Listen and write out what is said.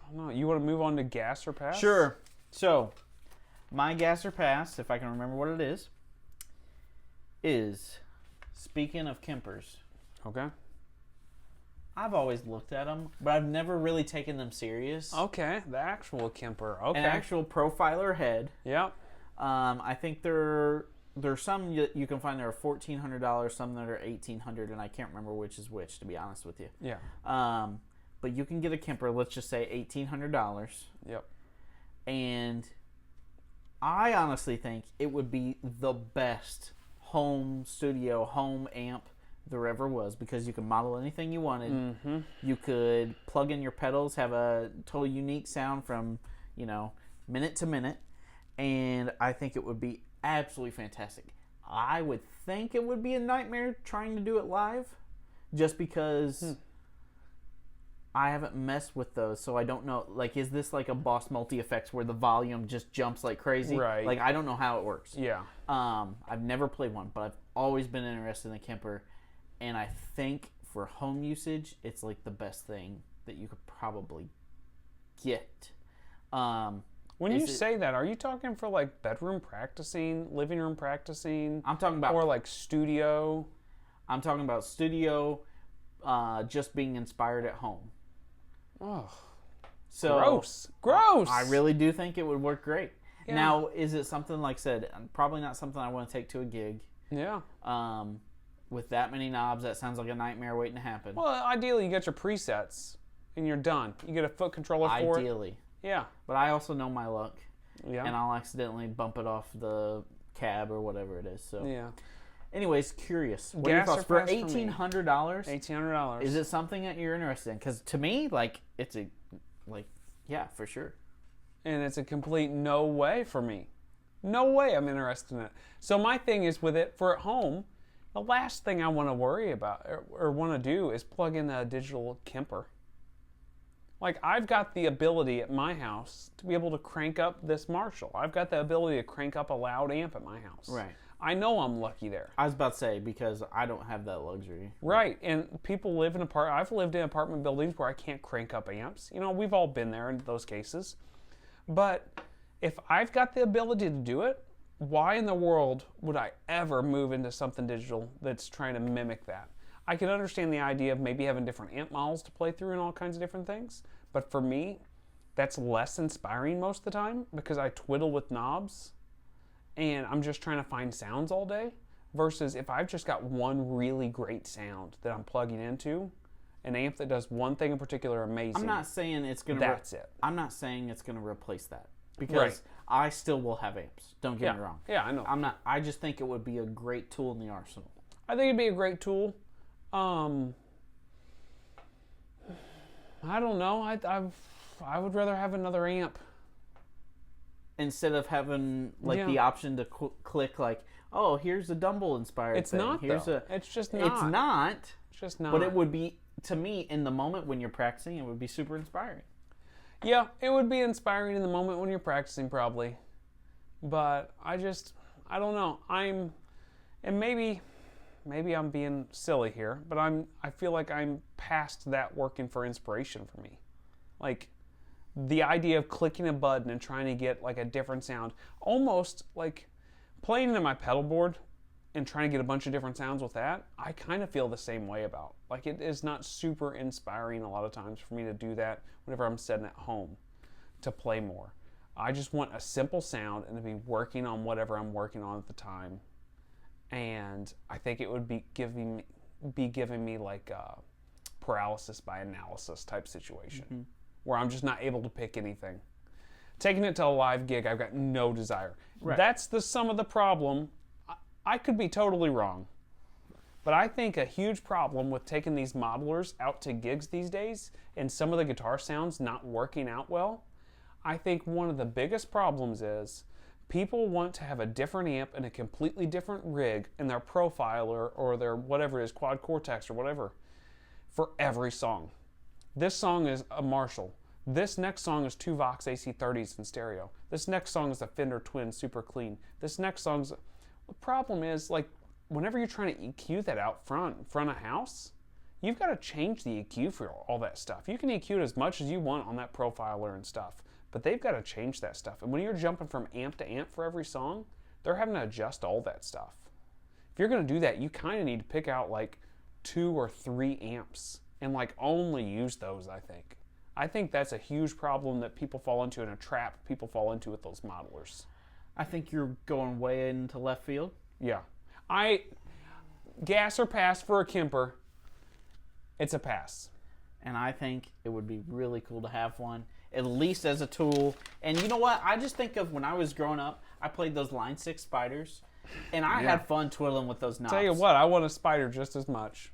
don't know. You want to move on to gas or pass? Sure. So, my gas or pass, if I can remember what it is speaking of Kempers. Okay. I've always looked at them, but I've never really taken them serious. Okay, the actual Kemper. Okay. An actual profiler head. Yep. I think there's some you can find that are $1,400, some that are $1,800, and I can't remember which is which, to be honest with you. Yeah. But you can get a Kemper, let's just say $1,800. Yep. And I honestly think it would be the best home studio, home amp there ever was, because you can model anything you wanted. Mm-hmm. You could plug in your pedals, have a totally unique sound from, minute to minute. And I think it would be absolutely fantastic. I would think it would be a nightmare trying to do it live, just because I haven't messed with those, so I don't know. Like, is this like a Boss Multi-Effects where the volume just jumps like crazy? Right. Like, I don't know how it works. Yeah. I've never played one, but I've always been interested in a Kemper, and I think for home usage, it's like the best thing that you could probably get. When you say that, are you talking for like bedroom practicing, living room practicing? I'm talking about... Or like studio? I'm talking about studio, just being inspired at home. Oh, so gross. I really do think it would work great. Yeah. Now, is it something, like I said, probably not something I want to take to a gig. Yeah. With that many knobs, that sounds like a nightmare waiting to happen. Well, ideally, you get your presets and you're done. You get a foot controller for it. Ideally. Yeah. But I also know my luck. Yeah. And I'll accidentally bump it off the cab or whatever it is. So. Yeah. Anyways, curious. What are your thoughts? For $1,800? $1,800. Is it something that you're interested in? Because to me, it's yeah, for sure. And it's a complete no way for me. No way I'm interested in it. So my thing is with it, for at home, the last thing I want to worry about or want to do is plug in a digital Kemper. Like, I've got the ability at my house to be able to crank up this Marshall. I've got the ability to crank up a loud amp at my house. Right. I know I'm lucky there. I was about to say, because I don't have that luxury. Right, and people live in I've lived in apartment buildings where I can't crank up amps. We've all been there in those cases. But if I've got the ability to do it, why in the world would I ever move into something digital that's trying to mimic that? I can understand the idea of maybe having different amp models to play through and all kinds of different things. But for me, that's less inspiring most of the time, because I twiddle with knobs and I'm just trying to find sounds all day, versus if I've just got one really great sound that I'm plugging into, an amp that does one thing in particular amazing. I'm not saying it's going to... That's it. I'm not saying it's going to replace that, because right. I still will have amps. Don't get me wrong. Yeah, I know. I just think it would be a great tool in the arsenal. I think it'd be a great tool. I don't know. I would rather have another amp. Instead of having the option to click oh, here's a Dumble inspired it's thing. Not, here's though. It's just not. It's not. It's just not. But it would be, to me, in the moment when you're practicing, it would be super inspiring. Yeah, it would be inspiring in the moment when you're practicing, probably. But I don't know. And maybe I'm being silly here, but I feel like I'm past that working for inspiration for me. Like, the idea of clicking a button and trying to get like a different sound, almost like playing into my pedal board and trying to get a bunch of different sounds with that, I kind of feel the same way about. Like, it is not super inspiring a lot of times for me to do that whenever I'm sitting at home to play more. I just want a simple sound and to be working on whatever I'm working on at the time. And I think it would be giving me like a paralysis by analysis type situation, where I'm just not able to pick anything. Taking it to a live gig, I've got no desire. Right. That's the sum of the problem. I could be totally wrong, but I think a huge problem with taking these modelers out to gigs these days and some of the guitar sounds not working out well, I think one of the biggest problems is people want to have a different amp and a completely different rig in their Profiler or their whatever it is, Quad Cortex or whatever, for every song. This song is a Marshall. This next song is two Vox AC30s in stereo. This next song is a Fender Twin super clean. This next song's... The problem is, like, whenever you're trying to EQ that out front of house, you've got to change the EQ for all that stuff. You can EQ it as much as you want on that profiler and stuff, but they've got to change that stuff. And when you're jumping from amp to amp for every song, they're having to adjust all that stuff. If you're going to do that, you kind of need to pick out like 2 or 3 amps and like only use those, I think. I think that's a huge problem that people fall into, and a trap people fall into with those modelers. I think you're going way into left field. Yeah. Gas or pass for a Kemper. It's a pass. And I think it would be really cool to have one, at least as a tool. And you know what? I just think of when I was growing up, I played those Line 6 Spiders, and I had fun twiddling with those knobs. Tell you what, I want a Spider just as much.